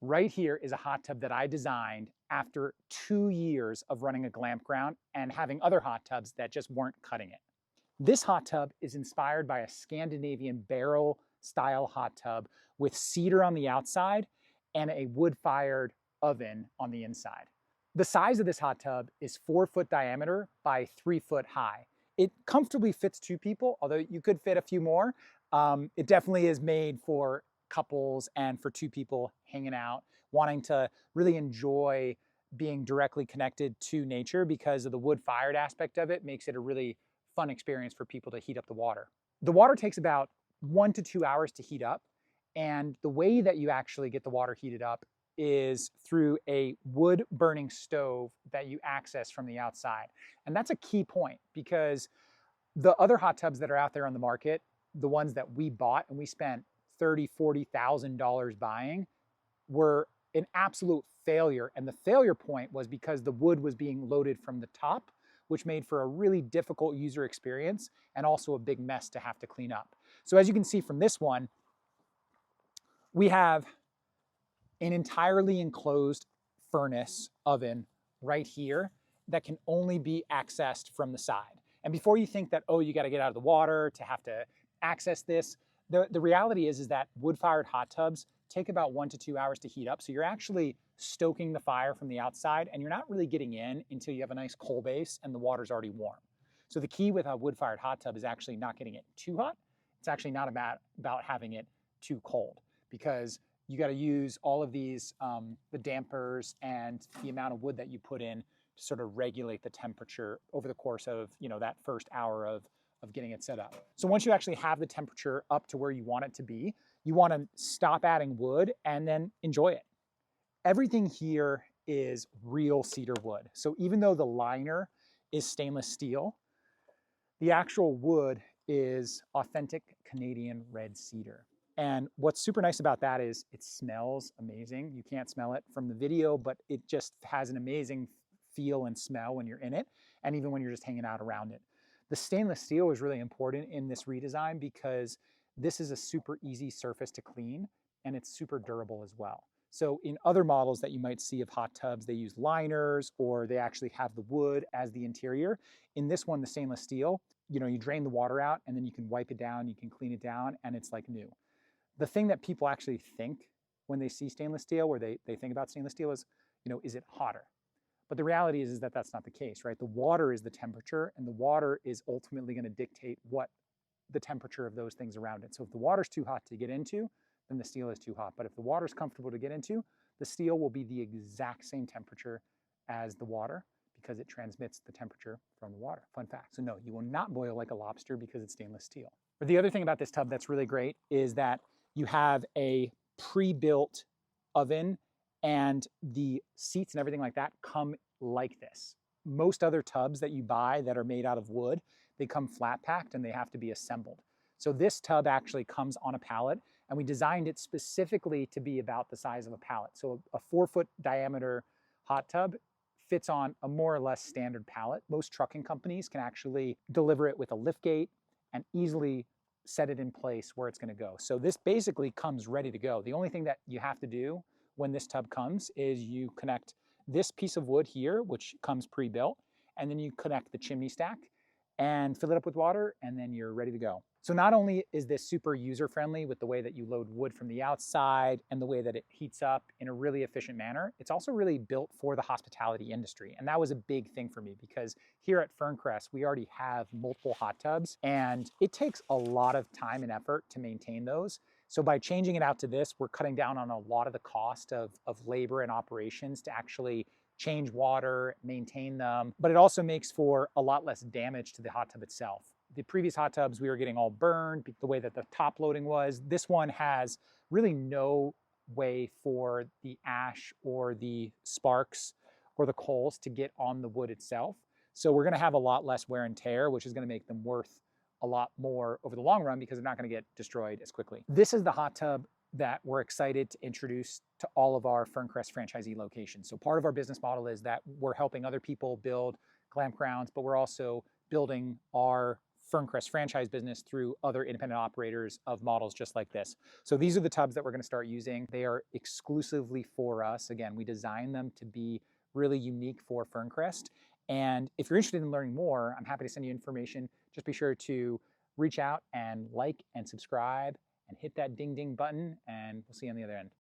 Right here is a hot tub that I designed after 2 years of running a Glampground and having other hot tubs that just weren't cutting it. This hot tub is inspired by a Scandinavian barrel style hot tub with cedar on the outside and a wood-fired oven on the inside. The size of this hot tub is 4 foot diameter by 3 foot high. It comfortably fits 2 people, although you could fit a few more. It definitely is made for couples and for 2 people hanging out, wanting to really enjoy being directly connected to nature because of the wood-fired aspect of it makes it a really fun experience for people to heat up the water. The water takes about 1 to 2 hours to heat up, and the way that you actually get the water heated up is through a wood burning stove that you access from the outside. And that's a key point because the other hot tubs that are out there on the market, the ones that we bought and we spent $30,000-$40,000 buying, were an absolute failure. And the failure point was because the wood was being loaded from the top, which made for a really difficult user experience and also a big mess to have to clean up. So as you can see from this one, we have an entirely enclosed furnace oven right here that can only be accessed from the side. And before you think that, oh, you got to get out of the water to have to access this, the reality is that wood-fired hot tubs take about 1 to 2 hours to heat up. So you're actually stoking the fire from the outside and you're not really getting in until you have a nice coal base and the water's already warm. So the key with a wood-fired hot tub is actually not getting it too hot. It's actually not about having it too cold, because you got to use all of these, the dampers and the amount of wood that you put in to sort of regulate the temperature over the course of, that first hour of getting it set up. So once you actually have the temperature up to where you want it to be, you want to stop adding wood and then enjoy it. Everything here is real cedar wood. So even though the liner is stainless steel, the actual wood is authentic Canadian red cedar. And what's super nice about that is it smells amazing. You can't smell it from the video, but it just has an amazing feel and smell when you're in it, and even when you're just hanging out around it. The stainless steel is really important in this redesign because this is a super easy surface to clean and it's super durable as well. So in other models that you might see of hot tubs, they use liners or they actually have the wood as the interior. In this one, the stainless steel, you drain the water out and then you can wipe it down, you can clean it down, and it's like new. The thing that people actually think when they see stainless steel, where they think about stainless steel is, is it hotter? But the reality is that that's not the case, right? The water is the temperature, and the water is ultimately going to dictate what the temperature of those things around it. So if the water's too hot to get into, then the steel is too hot. But if the water's comfortable to get into, the steel will be the exact same temperature as the water because it transmits the temperature from the water. Fun fact. So no, you will not boil like a lobster because it's stainless steel. But the other thing about this tub that's really great is that you have a pre-built oven and the seats and everything like that come like this. Most other tubs that you buy that are made out of wood, they come flat packed and they have to be assembled. So this tub actually comes on a pallet, and we designed it specifically to be about the size of a pallet. So a 4-foot diameter hot tub fits on a more or less standard pallet. Most trucking companies can actually deliver it with a lift gate and easily set it in place where it's going to go. So this basically comes ready to go. The only thing that you have to do when this tub comes is you connect this piece of wood here, which comes pre-built, and then you connect the chimney stack and fill it up with water, and then you're ready to go. So not only is this super user-friendly with the way that you load wood from the outside and the way that it heats up in a really efficient manner, it's also really built for the hospitality industry. And that was a big thing for me because here at Ferncrest, we already have multiple hot tubs, and it takes a lot of time and effort to maintain those. So by changing it out to this, we're cutting down on a lot of the cost of labor and operations to actually change water, maintain them, but it also makes for a lot less damage to the hot tub itself. The previous hot tubs, we were getting all burned the way that the top loading was. This one has really no way for the ash or the sparks or the coals to get on the wood itself. So we're gonna have a lot less wear and tear, which is gonna make them worth a lot more over the long run because they're not gonna get destroyed as quickly. This is the hot tub that we're excited to introduce to all of our Ferncrest franchisee locations. So part of our business model is that we're helping other people build Glampgrounds, but we're also building our Ferncrest franchise business through other independent operators of models just like this. So these are the tubs that we're going to start using. They are exclusively for us. Again, we designed them to be really unique for Ferncrest. And if you're interested in learning more, I'm happy to send you information. Just be sure to reach out and like and subscribe and hit that ding ding button, and we'll see you on the other end.